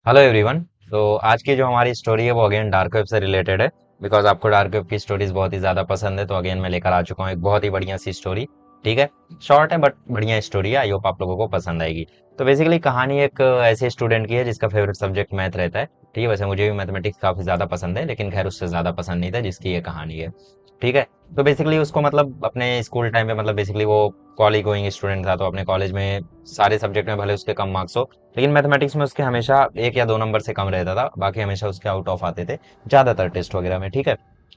Hello everyone. तो आज की जो हमारी स्टोरी है वो अगेन डार्क वेब से रिलेटेड है। बिकॉज आपको डार्क वेब की स्टोरीज बहुत ही ज्यादा पसंद है, तो अगेन मैं लेकर आ चुका हूँ एक बहुत ही बढ़िया सी स्टोरी। ठीक है। शॉर्ट है बट बढ़िया स्टोरी है, आई होप आप लोगों को पसंद आएगी। तो बेसिकली कहानी एक ऐसे स्टूडेंट की है जिसका फेवरेट सब्जेक्ट मैथ रहता है। ठीक है, वैसे मुझे भी मैथमेटिक्स काफी ज्यादा पसंद है, लेकिन खैर उससे ज्यादा पसंद नहीं था जिसकी ये कहानी है। ठीक है। तो बेसिकली उसको मतलब अपने स्कूल टाइम पे मतलब बेसिकली वो कॉलेज गोइंग स्टूडेंट था, तो अपने कॉलेज में सारे सब्जेक्ट में भले उसके कम मार्क्स हो, लेकिन मैथमेटिक्स में उसके हमेशा 1 या 2 नंबर से कम रहता था, बाकी हमेशा उसके आउट ऑफ आते थे ज्यादातर टेस्ट वगैरह में। ठीक है।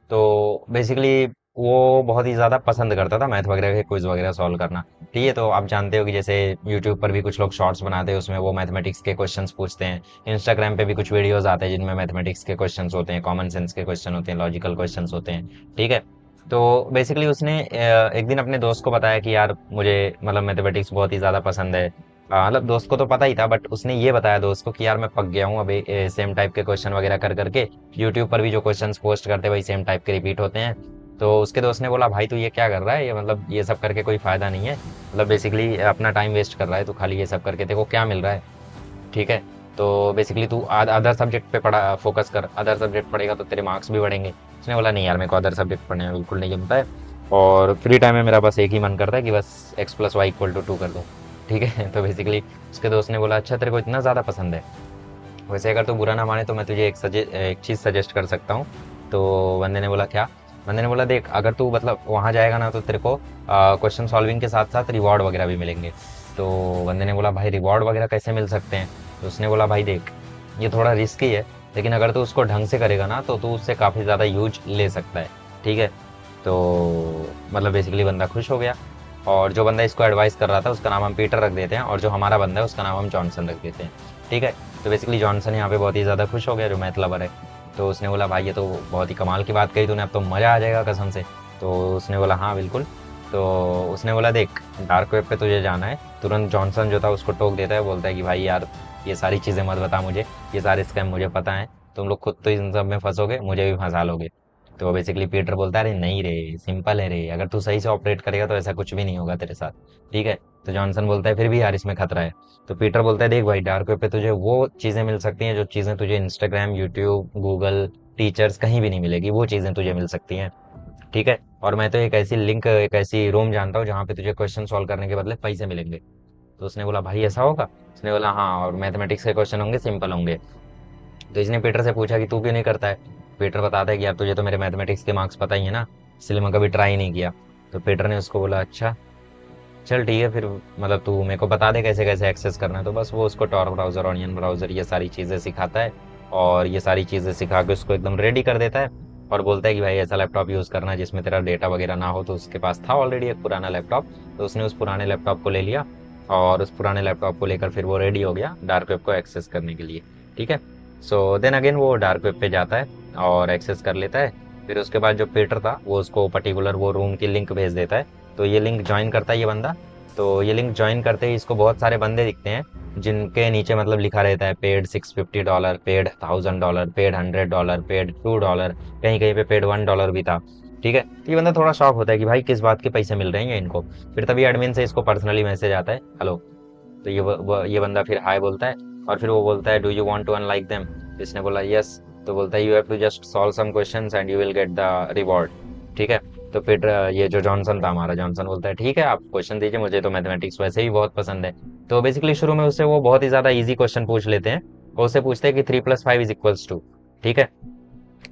तो बेसिकली वो बहुत ही ज्यादा पसंद करता था मैथ वगैरह के क्विज वगैरह सॉल्व करना। ठीक है। तो आप जानते हो कि जैसे यूट्यूब पर भी कुछ लोग शॉर्ट्स बनाते हैं, उसमें वो मैथमेटिक्स के क्वेश्चंस पूछते हैं। इंस्टाग्राम पे भी कुछ वीडियोस आते हैं जिनमें मैथमेटिक्स के क्वेश्चंस होते हैं, कॉमन सेंस के क्वेश्चन होते हैं, लॉजिकल क्वेश्चंस होते हैं। ठीक है। तो बेसिकली उसने एक दिन अपने दोस्त को बताया कि यार मुझे मतलब मैथमेटिक्स बहुत ही ज्यादा पसंद है। मतलब दोस्त को तो पता ही था, बट उसने ये बताया दोस्त को कि यार मैं पक गया हूँ अभी सेम टाइप के क्वेश्चन वगैरह कर करके। यूट्यूब पर भी जो क्वेश्चंस पोस्ट करते हैं वही सेम टाइप के रिपीट होते हैं। तो उसके दोस्त ने बोला भाई तू ये क्या कर रहा है, ये मतलब ये सब करके कोई फायदा नहीं है, मतलब बेसिकली अपना टाइम वेस्ट कर रहा है तू, खाली ये सब करके तेरे को क्या मिल रहा है। ठीक है। तो बेसिकली तू अदर सब्जेक्ट पे पढ़ा फोकस कर, अदर सब्जेक्ट पढ़ेगा तो तेरे मार्क्स भी बढ़ेंगे। उसने बोला नहीं यार मेरे को अदर सब्जेक्ट पढ़ने में बिल्कुल नहीं जमता है, और फ्री टाइम में मेरा बस एक ही मन करता है कि बस x+y=2 कर दूं। ठीक है। तो बेसिकली उसके दोस्त ने बोला अच्छा तेरे को इतना ज़्यादा पसंद है, वैसे अगर तू बुरा ना माने तो मैं तुझे एक चीज़ सजेस्ट कर सकता हूँ। तो बंदे ने बोला क्या। बंदे ने बोला देख अगर तू मतलब वहाँ जाएगा ना तो तेरे को क्वेश्चन सॉल्विंग के साथ साथ रिवॉर्ड वगैरह भी मिलेंगे। तो बंदे ने बोला भाई रिवॉर्ड वगैरह कैसे मिल सकते हैं। तो उसने बोला भाई देख ये थोड़ा रिस्की है, लेकिन अगर तू उसको ढंग से करेगा ना तो तू उससे काफ़ी ज़्यादा यूज ले सकता है। ठीक है। तो मतलब बेसिकली बंदा खुश हो गया, और जो बंदा इसको एडवाइस कर रहा था उसका नाम हम पीटर रख देते हैं, और जो हमारा बंदा है उसका नाम हम जॉनसन रख देते हैं। ठीक है। तो बेसिकली जॉनसन यहाँ पे बहुत ही ज़्यादा खुश हो गया, जो मैथ लवर है। तो उसने बोला भाई ये तो बहुत ही कमाल की बात कही तूने, अब तो मज़ा आ जाएगा कसम से। तो उसने बोला हाँ बिल्कुल। तो उसने बोला देख डार्क वेब पे तुझे जाना है। तुरंत जॉनसन जो था उसको टोक देता है, बोलता है कि भाई यार ये सारी चीज़ें मत बता मुझे, ये सारे स्कैम मुझे पता है, तुम लोग खुद तो इन सब में फंसोगे, मुझे भी फंसा लोगे। तो बेसिकली पीटर बोलता है अरे नहीं रे, सिंपल है रे, अगर तू सही से ऑपरेट करेगा तो ऐसा कुछ भी नहीं होगा तेरे साथ। ठीक है। तो जॉनसन बोलता है फिर भी यार इसमें खतरा है। तो पीटर बोलता है देख भाई डार्क वेब पे तुझे वो चीजें मिल सकती हैं जो चीजें तुझे इंस्टाग्राम, यूट्यूब, गूगल, टीचर्स कहीं भी नहीं मिलेगी, वो चीजें तुझे मिल सकती हैं। ठीक है। और मैं तो एक ऐसी लिंक, एक ऐसी रोम जानता हूँ जहाँ पे तुझे क्वेश्चन सॉल्व करने के बदले पैसे मिलेंगे। तो उसने बोला भाई ऐसा होगा। उसने बोला हाँ, और मैथमेटिक्स के क्वेश्चन होंगे, सिंपल होंगे। तो इसने पीटर से पूछा कि तू क्यों नहीं करता है। पीटर बताता है कि यार तुझे तो मेरे मैथमेटिक्स के मार्क्स पता ही है ना, इसलिए मैं कभी ट्राई नहीं किया। तो पीटर ने उसको बोला अच्छा चल ठीक है फिर, मतलब तू मेरे को बता दे कैसे कैसे एक्सेस करना है। तो बस वो उसको टॉर ब्राउजर, ऑनियन ब्राउजर, ये सारी चीजें सिखाता है, और ये सारी चीजें सिखा के उसको एकदम रेडी कर देता है। और बोलता है कि भाई ऐसा लैपटॉप यूज करना जिसमें तेरा डेटा वगैरह ना हो। तो उसके पास था ऑलरेडी एक पुराना लैपटॉप, तो उसने उस पुराने लैपटॉप को ले लिया, और उस पुराने लैपटॉप को लेकर फिर वो रेडी हो गया डार्क वेब को एक्सेस करने के लिए। ठीक है। सो देन अगेन वो डार्क वेब पे जाता है और एक्सेस कर लेता है। फिर उसके बाद जो पीटर था वो उसको पर्टिकुलर वो रूम की लिंक भेज देता है। तो ये लिंक ज्वाइन करता है ये बंदा। तो ये लिंक ज्वाइन करते ही इसको बहुत सारे बंदे दिखते हैं जिनके नीचे मतलब लिखा रहता है पेड $650, पेड $1000, पेड $100, पेड $2, कहीं कहीं पे पेड $1 भी था। ठीक है। तो ये बंदा थोड़ा शॉक होता है कि भाई किस बात के पैसे मिल रहे हैं इनको। फिर तभी एडमिन से इसको पर्सनली मैसेज आता है हेलो। तो ये बंदा फिर हाय बोलता है, और फिर वो बोलता है do you want to unlike them. इसने बोला यस। तो बोलता है you have to just solve some questions and you will get the reward. ठीक है। तो फिर ये जो जॉनसन था हमारा, जॉनसन बोलता है ठीक है आप क्वेश्चन दीजिए, मुझे तो मैथमेटिक्स वैसे ही बहुत पसंद है। तो बेसिकली शुरू में उससे वो बहुत ही ज्यादा इजी क्वेश्चन पूछ लेते हैं। वो उससे पूछते हैं कि 3+5=2। ठीक है।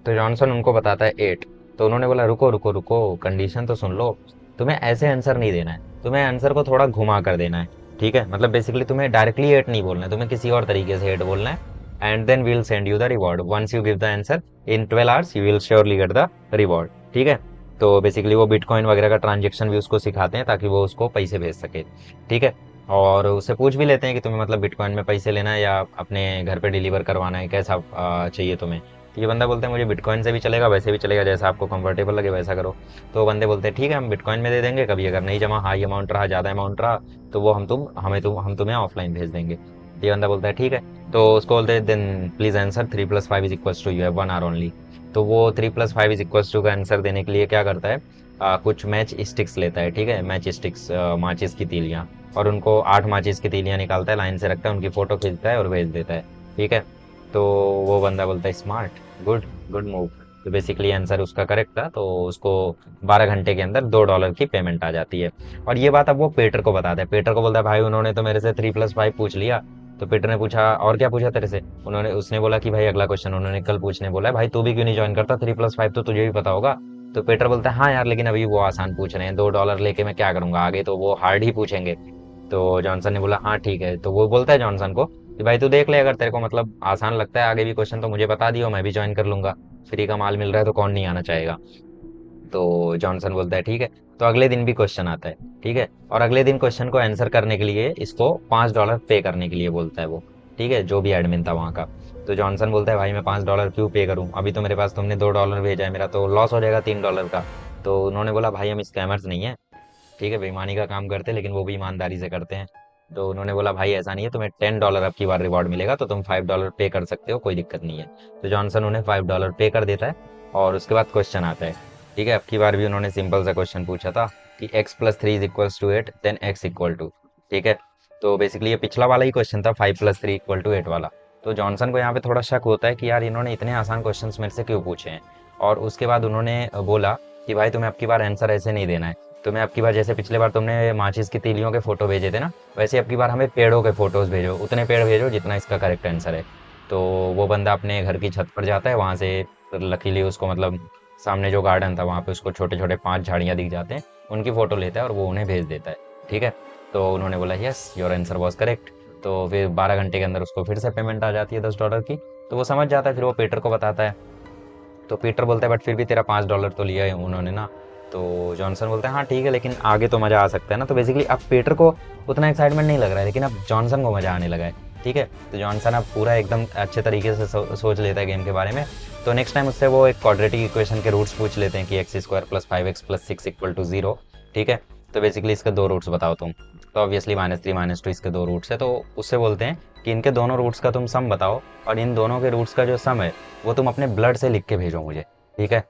तो जॉनसन उनको बताता है 8। तो उन्होंने बोला रुको रुको रुको, कंडीशन तो सुन लो, तुम्हें ऐसे आंसर नहीं देना है, तुम्हें आंसर को थोड़ा घुमा कर देना है। ठीक है। मतलब बेसिकली तुम्हें डायरेक्टली 8 नहीं बोलना है, तुम्हें किसी और तरीके से 8 बोलना है। And then we'll send you the reward once you give the answer in 12 hours, you will surely get the reward. ठीक है। तो बेसिकली वो बिटकॉइन वगैरह का ट्रांजेक्शन भी उसको सिखाते हैं ताकि वो उसको पैसे भेज सके। ठीक है। और उससे पूछ भी लेते हैं कि तुम्हें मतलब बिटकॉइन में पैसे लेना है या अपने घर पे डिलीवर करवाना है, कैसा चाहिए तुम्हें। तो ये बंदा बोलता है मुझे बिटकॉइन से भी चलेगा, वैसे भी चलेगा, जैसा आपको कंफर्टेबल लगे वैसा करो। तो वो बंदे बोलते हैं ठीक है हम बिटकॉइन में दे देंगे, कभी अगर नहीं जमा, हाई अमाउंट रहा, ज्यादा अमाउंट रहा, तो वो हम तुम्हें ऑफलाइन भेज देंगे। तो ये बंदा बोलता है ठीक है। तो उसको बोलते हैं then please answer 3+5=2, you have 1 hour only. तो वो 3+5=2 का आंसर देने के लिए क्या करता है, कुछ मैच स्टिक्स लेता है। ठीक है। मैच स्टिक्स, माचिस की तीलियां, और उनको 8 माचिस की तीलियां निकालता है, लाइन से रखता है, उनकी फोटो खींचता है और भेज देता है। ठीक है। तो वो बंदा बोलता है स्मार्ट, गुड, गुड मूव। तो बेसिकली आंसर उसका करेक्ट था, तो उसको 12 घंटे के अंदर $2 की पेमेंट आ जाती है। और ये बात अब वो पीटर को बताता है। पीटर को बोलता है भाई उन्होंने तो मेरे से 3+5 पूछ लिया। तो पीटर ने पूछा और क्या पूछा तेरे से? उसने बोला कि भाई अगला क्वेश्चन उन्होंने कल पूछने बोला है, भाई तू भी क्यों नहीं ज्वाइन करता, 3+5 तो तुझे भी पता होगा। तो पीटर बोलता है हाँ यार, लेकिन अभी वो आसान पूछ रहे हैं, $2 लेके मैं क्या करूंगा, आगे तो वो हार्ड ही पूछेंगे। तो जॉनसन ने बोला हाँ ठीक है। तो वो बोलता है जॉनसन को कि भाई तू देख ले, अगर तेरे को मतलब आसान लगता है आगे भी क्वेश्चन तो मुझे बता दियो, मैं भी ज्वाइन कर लूंगा। फ्री का माल मिल रहा है तो कौन नहीं आना चाहेगा। तो जॉनसन बोलता है ठीक है। तो अगले दिन भी क्वेश्चन आता है, ठीक है। और अगले दिन क्वेश्चन को आंसर करने के लिए इसको $5 पे करने के लिए बोलता है वो, ठीक है, जो भी एडमिन था वहाँ का। तो जॉनसन बोलता है भाई मैं $5 क्यों पे करूँ, अभी तो मेरे पास तुमने $2 भेजा है, मेरा तो लॉस हो जाएगा $3 का। तो उन्होंने बोला भाई हम स्कैमर्स नहीं है, ठीक है, बेईमानी का काम करते हैं लेकिन वो भी ईमानदारी से करते हैं। तो उन्होंने बोला भाई ऐसा नहीं है, तुम्हें $10 अब की बार रिवॉर्ड मिलेगा, तो तुम $5 पे कर सकते हो, कोई दिक्कत नहीं है। तो जॉनसन उन्हें $5 पे कर देता है। और उसके बाद क्वेश्चन आता है, ठीक है। अब की बार भी उन्होंने सिंपल सा क्वेश्चन पूछा था कि x+3 = 8 देन x=, ठीक है। तो बेसिकली ये पिछला वाला ही क्वेश्चन था, 5+3 = 8 वाला। तो जॉनसन को यहाँ पे थोड़ा शक होता है कि यार इन्होंने इतने आसान क्वेश्चन मेरे से क्यों पूछे हैं। और उसके बाद उन्होंने बोला कि भाई तुम्हें अब की बार आंसर ऐसे नहीं देना है, तुम्हें अब की बार जैसे पिछले बार तुमने माचिस की तीलियों के फोटो भेजे थे ना, वैसे अब की बार हमें पेड़ों के फोटोज भेजो, उतने पेड़ भेजो जितना इसका करेक्ट आंसर है। तो वो बंदा अपने घर की छत पर जाता है, वहां से लकीली उसको मतलब सामने जो गार्डन था वहां पे उसको छोटे छोटे 5 झाड़ियां दिख जाते हैं, उनकी फोटो लेता है और वो उन्हें भेज देता है, ठीक है। तो उन्होंने बोला yes your answer was correct. तो फिर 12 घंटे के अंदर उसको फिर से पेमेंट आ जाती है $10 की। तो वो समझ जाता है, फिर वो पीटर को बताता है। तो पीटर बोलता है बट फिर भी तेरा $5 तो लिया है उन्होंने ना। तो जॉनसन बोलता है हाँ ठीक है, लेकिन आगे तो मजा आ सकता है ना। तो बेसिकली अब पीटर को उतना एक्साइटमेंट नहीं लग रहा है, लेकिन अब जॉनसन को मजा आने लगा है, ठीक है। तो जॉनसन अब पूरा एकदम अच्छे तरीके से सोच लेता है गेम के बारे में। तो नेक्स्ट टाइम उससे वो एक क्वाड्रेटिक इक्वेशन के रूट्स पूछ लेते हैं कि x² + 5x + 6 = 0, ठीक है। तो बेसिकली इसके दो रूट्स बताओ तुम। तो ऑब्वियसली -3 -2 इसके दो रूट्स है। तो उससे बोलते हैं कि इनके दोनों रूट्स का तुम सम बताओ, और इन दोनों के रूट्स का जो सम है वो तुम अपने ब्लड से लिख के भेजो मुझे, ठीक है।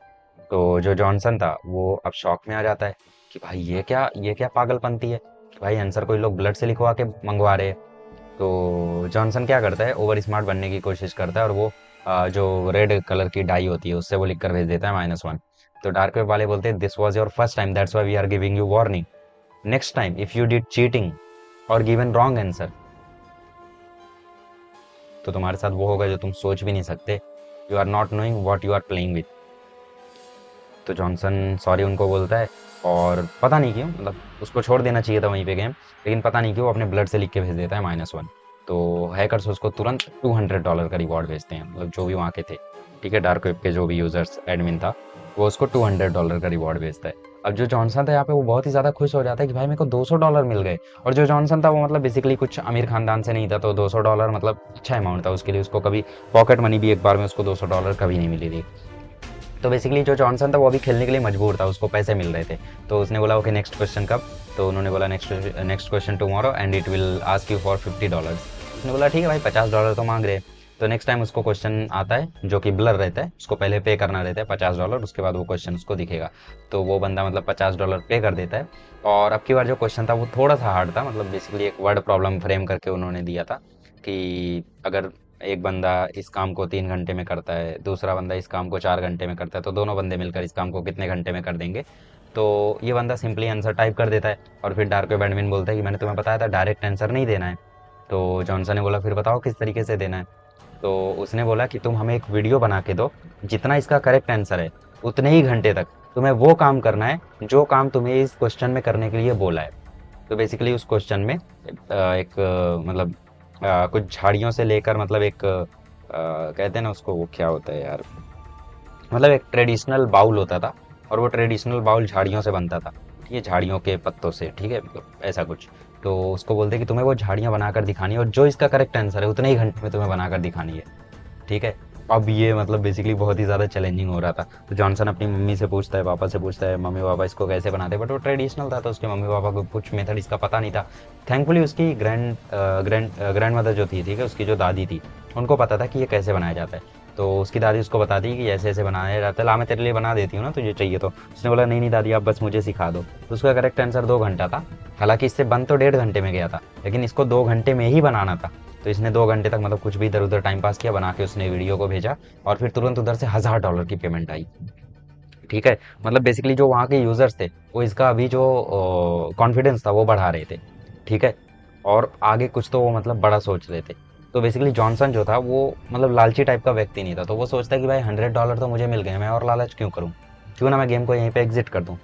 तो जो जॉनसन था वो अब शॉक में आ जाता है कि भाई ये क्या पागलपंती है कि भाई आंसर कोई लोग ब्लड से लिखवा के मंगवा रहे हैं। तो जॉनसन क्या करता है, ओवर स्मार्ट बनने की कोशिश करता है, और वो जो रेड कलर की डाई होती है उससे वो लिख कर भेज देता है -1। तो डार्क वेब वाले बोलते हैं this was your first time, that's why we are giving you warning, next time if you did cheating और गिवन रॉन्ग आंसर, तो तुम्हारे साथ वो होगा जो तुम सोच भी नहीं सकते। You are not knowing what you are playing with. तो जॉनसन सॉरी उनको बोलता है, और पता नहीं क्यों, मतलब उसको छोड़ देना चाहिए था वहीं पे गेम, लेकिन पता नहीं क्यों अपने ब्लड से लिख के भेज देता है -1। तो हैकर्स उसको तुरंत $200 का रिवॉर्ड भेजते हैं, मतलब जो भी वहाँ के थे, ठीक है, डार्क वेब के जो भी यूजर्स एडमिन था वो उसको $200 का रिवॉर्ड भेजता है। अब जो जॉनसन था यहाँ पे वो बहुत ही ज़्यादा खुश हो जाता है कि भाई मेरे को $200 मिल गए। और जो जॉनसन था वो मतलब बेसिकली कुछ अमीर खानदान से नहीं था, तो $200 मतलब अच्छा अमाउंट था उसके लिए। उसको कभी पॉकेट मनी भी एक बार में उसको $200 कभी नहीं मिली थी। तो बेसिकली जो जॉनसन था वो अभी खेलने के लिए मजबूर था, उसको पैसे मिल रहे थे। तो उसने बोला ओके नेक्स्ट क्वेश्चन कब? तो उन्होंने बोला next question tomorrow and it will ask you for $50। उसने बोला ठीक है भाई, $50 तो मांग रहे हैं। तो नेक्स्ट टाइम उसको क्वेश्चन आता है जो कि ब्लर रहता है, उसको पहले पे करना रहता है $50, उसके बाद वो क्वेश्चन उसको दिखेगा। तो वो बंदा मतलब $50 पे कर देता है। और अब की बार जो क्वेश्चन था वो थोड़ा सा हार्ड था, मतलब बेसिकली एक वर्ड प्रॉब्लम फ्रेम करके उन्होंने दिया था कि अगर एक बंदा इस काम को 3 घंटे में करता है, दूसरा बंदा इस काम को 4 घंटे में करता है, तो दोनों बंदे मिलकर इस काम को कितने घंटे में कर देंगे। तो ये बंदा सिंपली आंसर टाइप कर देता है, और फिर डार्क वेब एडमिन बोलता है कि मैंने तुम्हें बताया था डायरेक्ट आंसर नहीं देना है। तो जॉनसन ने बोला फिर बताओ किस तरीके से देना है। तो उसने बोला कि तुम हमें एक वीडियो बना के दो, जितना इसका करेक्ट आंसर है उतने ही घंटे तक तुम्हें वो काम करना है जो काम तुम्हें इस क्वेश्चन में करने के लिए बोला है। तो बेसिकली उस क्वेश्चन में एक मतलब कुछ झाड़ियों से लेकर, मतलब एक कहते हैं ना उसको, वो क्या होता है यार, मतलब एक ट्रेडिशनल बाउल होता था, और वो ट्रेडिशनल बाउल झाड़ियों से बनता था, ठीक है, झाड़ियों के पत्तों से, ठीक है, मतलब ऐसा कुछ। तो उसको बोलते कि तुम्हें वो झाड़ियाँ बनाकर दिखानी है, और जो इसका करेक्ट आंसर है उतने ही घंटे में तुम्हें बनाकर दिखानी है, ठीक है। अब ये मतलब बेसिकली बहुत ही ज़्यादा चैलेंजिंग हो रहा था। तो जॉनसन अपनी मम्मी से पूछता है, पापा से पूछता है, मम्मी पापा इसको कैसे बनाते हैं, बट वो ट्रेडिशनल था तो उसके मम्मी पापा को कुछ मेथड इसका पता नहीं था। थैंकफुली उसकी ग्रैंड मदर जो थी, ठीक है, उसकी जो दादी थी, उनको पता था कि ये कैसे बनाया जाता है। तो उसकी दादी उसको बताती कि ऐसे ऐसे बनाया जाता है, ला मैं तेरे लिए बना देती हूँ ना, तुझे चाहिए तो। उसने बोला नहीं नहीं दादी, आप बस मुझे सिखा दो। तो उसका करेक्ट आंसर 2 घंटा था। हालांकि इससे बन तो 1.5 घंटे में गया था, लेकिन इसको 2 घंटे में ही बनाना था। तो इसने 2 घंटे तक मतलब कुछ भी इधर उधर टाइम पास किया, बना के उसने वीडियो को भेजा और फिर तुरंत उधर से $1000 की पेमेंट आई। ठीक है, मतलब बेसिकली जो वहाँ के यूजर्स थे वो इसका अभी जो कॉन्फिडेंस था वो बढ़ा रहे थे। ठीक है, और आगे कुछ तो वो मतलब बड़ा सोच रहे थे। तो बेसिकली जॉनसन जो था वो मतलब लालची टाइप का व्यक्ति नहीं था, तो वो सोचता है कि भाई $100 तो मुझे मिल गए, मैं और लालच क्यों करूँ, क्यों ना मैं गेम को यहीं पे एग्जिट कर दूँ।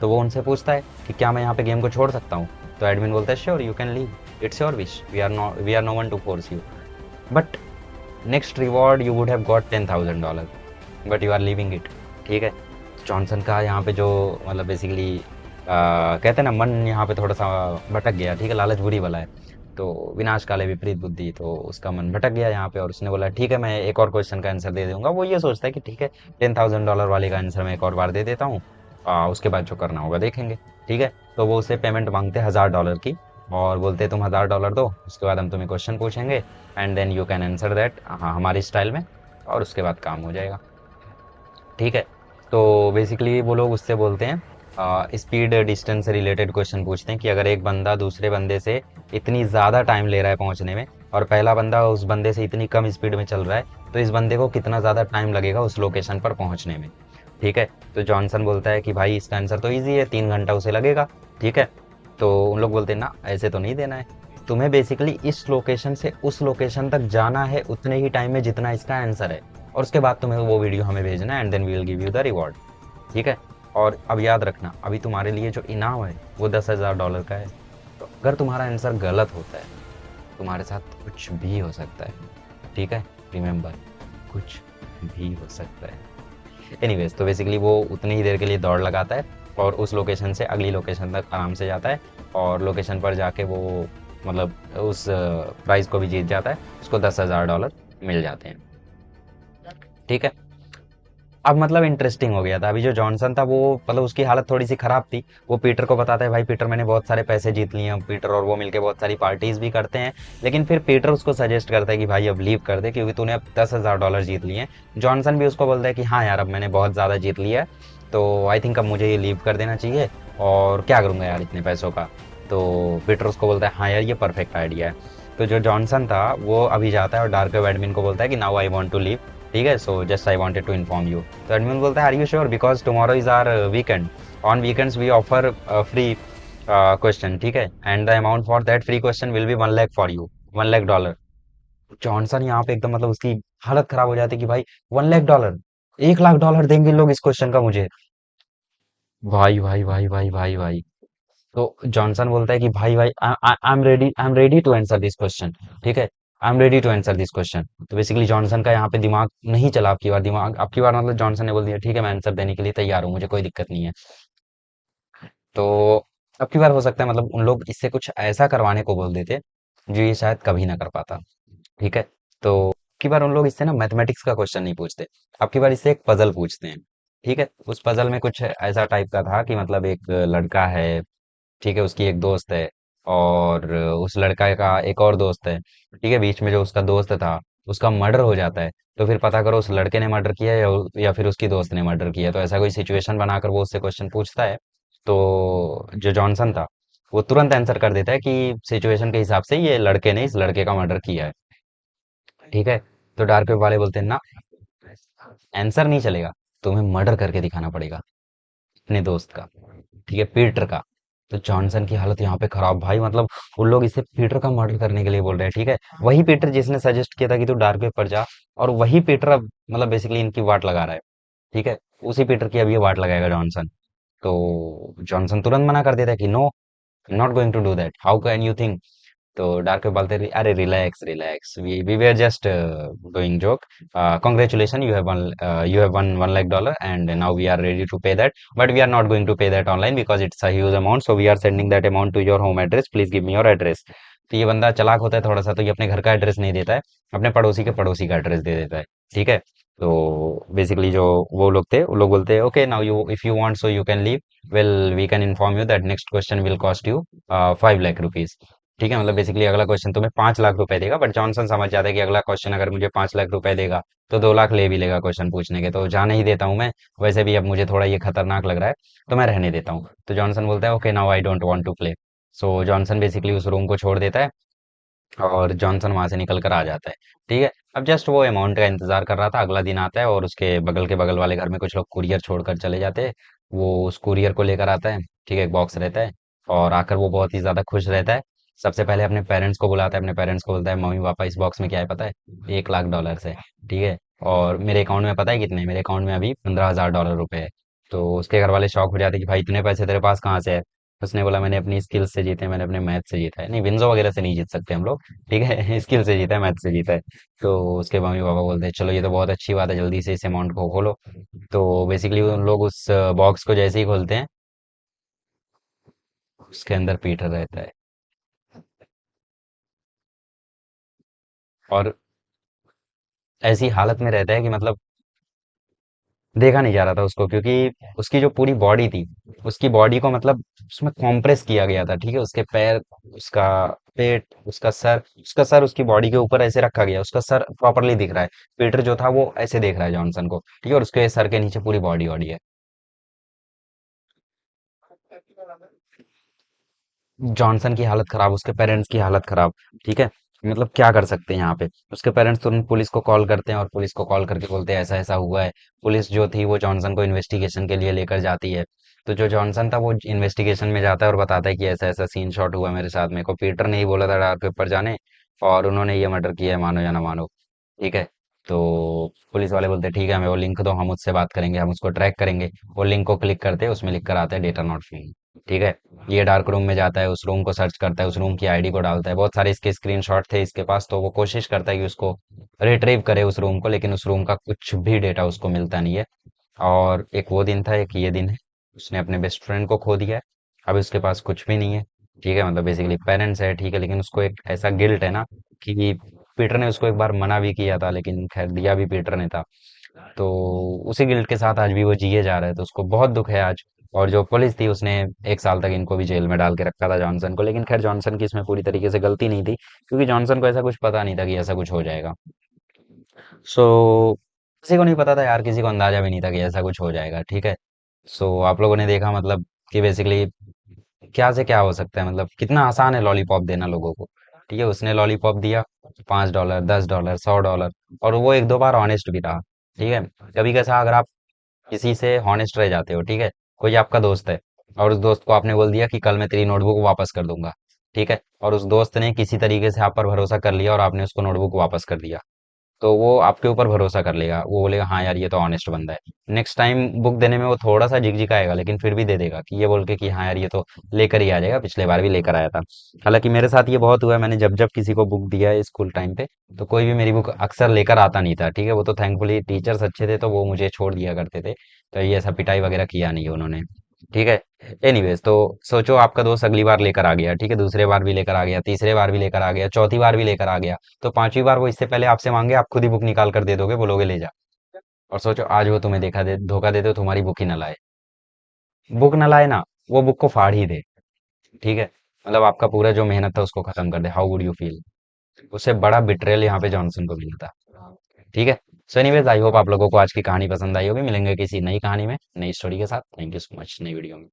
तो वो उनसे पूछता है कि क्या मैं यहाँ पे गेम को छोड़ सकता हूँ। तो एडमिन बोलता है sure you can leave, it's your wish, we are no one to force you, but next reward you would have got $10,000, but you are leaving it. ठीक है, जॉनसन का यहाँ पे जो मतलब बेसिकली कहते हैं ना, मन यहाँ पे थोड़ा सा भटक गया। ठीक है, लालच बुरी बला है, तो विनाश काले विपरीत बुद्धि, तो उसका मन भटक गया यहाँ पे और उसने बोला ठीक है मैं एक और क्वेश्चन का आंसर दे दूंगा। वो ये सोचता है कि ठीक है, $10,000 वाले का आंसर मैं एक और बार दे देता हूँ, उसके बाद जो करना होगा देखेंगे। ठीक है, तो वो उससे पेमेंट मांगते हैं $1000 की और बोलते हैं तुम $1000 दो, उसके बाद हम तुम्हें क्वेश्चन पूछेंगे and then you can answer that, हाँ हमारे स्टाइल में, और उसके बाद काम हो जाएगा। ठीक है, तो बेसिकली वो लोग उससे बोलते हैं स्पीड डिस्टेंस से रिलेटेड क्वेश्चन पूछते हैं कि अगर एक बंदा दूसरे बंदे से इतनी ज़्यादा टाइम ले रहा है पहुंचने में और पहला बंदा उस बंदे से इतनी कम स्पीड में चल रहा है, तो इस बंदे को कितना ज़्यादा टाइम लगेगा उस लोकेशन पर पहुंचने में। ठीक है, तो जॉनसन बोलता है कि भाई इसका आंसर तो ईजी है, 3 घंटा उसे लगेगा। ठीक है, तो उन लोग बोलते हैं ना ऐसे तो नहीं देना है, तुम्हें बेसिकली इस लोकेशन से उस लोकेशन तक जाना है उतने ही टाइम में जितना इसका आंसर है, और उसके बाद तुम्हें वो वीडियो हमें भेजना है and then we will give you the reward. ठीक है, और अब याद रखना अभी तुम्हारे लिए जो इनाम है वो $10,000 का है। तो अगर तुम्हारा आंसर गलत होता है, तुम्हारे साथ कुछ भी हो सकता है। ठीक है, रिमेंबर, कुछ भी हो सकता है। एनीवेज, तो बेसिकली वो उतनी ही देर के लिए दौड़ लगाता है और उस लोकेशन से अगली लोकेशन तक आराम से जाता है, और लोकेशन पर जाके वो मतलब उस प्राइज को भी जीत जाता है, उसको $10,000 मिल जाते हैं। ठीक है, अब मतलब इंटरेस्टिंग हो गया था। अभी जो जॉनसन था वो मतलब उसकी हालत थोड़ी सी खराब थी। वो पीटर को बताता है भाई पीटर मैंने बहुत सारे पैसे जीत लिए हैं। पीटर और वो मिलके बहुत सारी पार्टीज भी करते हैं, लेकिन फिर पीटर उसको सजेस्ट करता है कि भाई अब लीव कर दे क्योंकि तूने अब $10,000 जीत लिए हैं। जॉनसन भी उसको बोलता है कि हाँ यार अब मैंने बहुत ज़्यादा जीत लिया है, तो आई थिंक अब मुझे ये लीव कर देना चाहिए, और क्या करूँगा यार इतने पैसों का। तो पीटर उसको बोलता है हाँ यार ये परफेक्ट आइडिया है। तो जो जॉनसन था वो अभी जाता है और डार्क वेब एडमिन को बोलता है कि now I want to leave. ठीक है, so just I wanted to inform you. तो एडमिन बोलता है are you sure, because tomorrow is our weekend, on weekends we offer free question. ठीक है, and the amount for that free question will be 1 lakh for you, $1 lakh. Johnson यहाँ पे एकदम मतलब उसकी हालत खराब हो जाती है कि भाई $1 लाख, $1 लाख देंगे लोग इस क्वेश्चन का मुझे। भाई भाई भाई भाई भाई भाई, तो जॉनसन बोलता है कि भाई भाई I am ready to answer this question. ठीक है, I am ready to answer this question. तो बेसिकली जॉनसन का यहाँ पे दिमाग नहीं चला, आपकी बार दिमाग, आपकी बार मतलब जॉनसन ने बोल दिया ठीक है मैं आंसर देने के लिए तैयार हूँ, मुझे कोई दिक्कत नहीं है। तो अब की बार हो सकता है मतलब उन लोग इससे कुछ ऐसा करवाने को बोल देते जो ये शायद कभी ना कर पाता। ठीक है, तो अब की बार उन लोग इससे ना मैथमेटिक्स का क्वेश्चन नहीं पूछते, अब की बार इससे एक पजल पूछते हैं। ठीक है, उस पजल में कुछ ऐसा टाइप का था कि मतलब एक लड़का है, ठीक है, उसकी एक दोस्त है, और उस लड़का का एक और दोस्त है। ठीक है, बीच में जो उसका दोस्त था उसका मर्डर हो जाता है। तो फिर पता करो उस लड़के ने मर्डर किया है या फिर उसकी दोस्त ने मर्डर किया है। तो ऐसा कोई सिचुएशन बनाकर वो उससे क्वेश्चन पूछता है। तो जो जॉनसन था वो तुरंत आंसर कर देता है कि सिचुएशन के हिसाब से ये लड़के ने इस लड़के का मर्डर किया है। ठीक है, तो डार्क वेब वाले बोलते हैं ना आंसर नहीं चलेगा, तुम्हें मर्डर करके दिखाना पड़ेगा अपने दोस्त का। ठीक है, पीटर का। तो जॉनसन की हालत यहाँ पे खराब भाई, मतलब उन लोग इसे पीटर का मर्डर करने के लिए बोल रहे हैं। ठीक है, वही पीटर जिसने सजेस्ट किया था कि तू डार्क वेब पर जा, और वही पीटर अब मतलब बेसिकली इनकी वाट लगा रहा है। ठीक है, उसी पीटर की अब ये वाट लगाएगा जॉनसन। तो जॉनसन तुरंत मना कर देता है कि no, not going to do that, how can you think. तो डार्क वेब बोलते हैं अरे relax relax, we were just doing joke, congratulations you have won $1 lakh and now we are ready to pay that, but we are not going to pay that online because it's a huge amount, so we are sending that amount to your home address, please give me your address। तो ये बंदा चालाक होता है थोड़ा सा, तो ये अपने घर का एड्रेस नहीं देता है, अपने पड़ोसी के पड़ोसी का एड्रेस दे देता है। ठीक है, तो बेसिकली जो वो लोग थे वो लोग बोलते हैं okay now you if you want so you can leave, well we can inform you that next question will cost you ₹5 lakh. ठीक है, मतलब बेसिकली अगला क्वेश्चन तुम्हें ₹5 लाख देगा, बट जॉनसन समझ जाता है कि अगला क्वेश्चन अगर मुझे ₹5 लाख देगा तो 2 लाख ले भी लेगा क्वेश्चन पूछने के, तो जाने ही देता हूँ मैं। वैसे भी अब मुझे थोड़ा ये खतरनाक लग रहा है, तो मैं रहने देता हूँ। तो जॉनसन बोलता है okay now I don't want to play. So Johnson basically उस रूम को छोड़ देता है और जॉनसन वहां से निकल कर आ जाता है। ठीक है, अब जस्ट वो अमाउंट का इंतजार कर रहा था। अगला दिन आता है और उसके बगल के बगल वाले घर में कुछ लोग कुरियर छोड़कर चले जाते हैं। वो उस कुरियर को लेकर आता है। ठीक है, एक बॉक्स रहता है। और आकर वो बहुत ही ज्यादा खुश रहता है। सबसे पहले अपने पेरेंट्स को बुलाता है, अपने पेरेंट्स को बोलता है मम्मी पापा इस बॉक्स में क्या है पता है, $1 लाख है। ठीक है, और मेरे अकाउंट में पता है कितने, मेरे अकाउंट में अभी $15,000 रुपए है। तो उसके घर वाले शौक हो जाते हैं कि भाई इतने पैसे तेरे पास कहाँ से है। उसने बोला मैंने अपनी स्किल्स से जीते हैं, मैंने अपने मैथ से जीता है। नहीं, विंजो वगैरह से नहीं जीत सकते हम लोग। ठीक है स्किल से जीता है, मैथ से जीता है। तो उसके मम्मी पापा बोलते हैं चलो ये तो बहुत अच्छी बात है, जल्दी से इस अमाउंट को खोलो। तो बेसिकली उन लोग उस बॉक्स को जैसे ही खोलते हैं, उसके अंदर पीटर रहता है। और ऐसी हालत में रहता है कि मतलब देखा नहीं जा रहा था उसको, क्योंकि उसकी जो पूरी बॉडी थी, उसकी बॉडी को मतलब उसमें कॉम्प्रेस किया गया था। ठीक है, उसके पैर, उसका पेट, उसका सर उसकी बॉडी के ऊपर ऐसे रखा गया, उसका सर प्रॉपरली दिख रहा है। पीटर जो था वो ऐसे देख रहा है जॉनसन को। ठीक है, और उसके सर के नीचे पूरी बॉडी वॉडी है। जॉनसन की हालत खराब, उसके पेरेंट्स की हालत खराब। ठीक है, मतलब क्या कर सकते हैं यहाँ पे। उसके पेरेंट्स तुरंत पुलिस को कॉल करते हैं और पुलिस को कॉल करके बोलते हैं ऐसा ऐसा हुआ है। पुलिस जो थी वो जॉनसन को इन्वेस्टिगेशन के लिए लेकर जाती है। तो जो जॉनसन था वो इन्वेस्टिगेशन में जाता है और बताता है कि ऐसा ऐसा सीन शॉट हुआ मेरे साथ, मेरे को पीटर ने ही बोला था डार्क वेब पर जाने, और उन्होंने ये मर्डर किया है, मानो या ना मानो। ठीक है, तो पुलिस वाले बोलते हैं ठीक है, हमें वो लिंक दो, हम उससे बात करेंगे, हम उसको ट्रैक करेंगे। वो लिंक को क्लिक करते हैं, उसमें लिख कर आता है डेटा नॉट फाउंड। ठीक है, ये डार्क रूम में जाता है, उस रूम को सर्च करता है, उस रूम की आईडी को डालता है। बहुत सारे इसके स्क्रीनशॉट थे इसके पास, तो वो कोशिश करता है कि उसको रिट्रीव करे उस रूम को, लेकिन उस रूम का कुछ भी डेटा उसको मिलता नहीं है। और एक वो दिन था, एक ये दिन है। उसने अपने बेस्ट फ्रेंड को खो दिया है। अब उसके पास कुछ भी नहीं है। ठीक है, मतलब बेसिकली पेरेंट्स है, ठीक है, लेकिन उसको एक ऐसा गिल्ट है ना कि पीटर ने उसको एक बार मना भी किया था, लेकिन खैर दिया भी पीटर ने था। तो उसी गिल्ट के साथ आज भी वो जिए जा रहा है, तो उसको बहुत दुख है आज। और जो पुलिस थी उसने 1 साल तक इनको भी जेल में डाल के रखा था जॉनसन को, लेकिन खैर जॉनसन की इसमें पूरी तरीके से गलती नहीं थी, क्योंकि जॉनसन को ऐसा कुछ पता नहीं था कि ऐसा कुछ हो जाएगा। सो किसी को नहीं पता था यार, किसी को अंदाजा भी नहीं था कि ऐसा कुछ हो जाएगा। ठीक है, सो आप लोगों ने देखा मतलब कि बेसिकली क्या से क्या हो सकता है, मतलब कितना आसान है लॉलीपॉप देना लोगों को। ठीक है, उसने लॉलीपॉप दिया, $5, $10, $100, और वो एक दो बार ऑनेस्ट भी रहा। ठीक है, कभी कैसा अगर आप किसी से हॉनेस्ट रह जाते हो, ठीक है, कोई आपका दोस्त है, और उस दोस्त को आपने बोल दिया कि कल मैं तेरी नोटबुक वापस कर दूंगा। ठीक है, और उस दोस्त ने किसी तरीके से आप पर भरोसा कर लिया और आपने उसको नोटबुक वापस कर दिया, तो वो आपके ऊपर भरोसा कर लेगा, वो बोलेगा हाँ यार ये तो ऑनेस्ट बंदा है। नेक्स्ट टाइम बुक देने में वो थोड़ा सा झिकझिकाएगा, लेकिन फिर भी दे देगा, कि ये बोल के कि हाँ यार ये तो लेकर ही आ जाएगा, पिछले बार भी लेकर आया था। हालांकि मेरे साथ ये बहुत हुआ है, मैंने जब जब किसी को बुक दिया है स्कूल टाइम पे, तो कोई भी मेरी बुक अक्सर लेकर आता नहीं था। ठीक है, वो तो थैंकफुली टीचर्स अच्छे थे, तो वो मुझे छोड़ दिया करते थे, तो ये ऐसा पिटाई वगैरह किया नहीं उन्होंने। ठीक है, एनीवेज, तो सोचो आपका दोस्त अगली बार लेकर आ गया, ठीक है, दूसरे बार भी लेकर आ गया, तीसरे बार भी लेकर आ गया, चौथी बार भी लेकर आ गया, तो पांचवी बार वो इससे पहले आपसे मांगे, आप खुद ही बुक निकाल कर दे दोगे, बोलोगे ले जा। और सोचो आज वो तुम्हें देखा दे, धोखा दे दो, तुम्हारी बुक ही ना लाए। बुक ना लाए ना, वो बुक को फाड़ ही दे। ठीक है, मतलब आपका पूरा जो मेहनत था उसको खत्म कर दे, हाउ वुड यू फील। उससे बड़ा बिट्रेल यहाँ पे जॉनसन को मिला था। ठीक है, सो एनीवेज आई होप आप लोगों को आज की कहानी पसंद आई होगी। मिलेंगे किसी नई कहानी में, नई स्टोरी के साथ। थैंक यू सो मच, नई वीडियो में।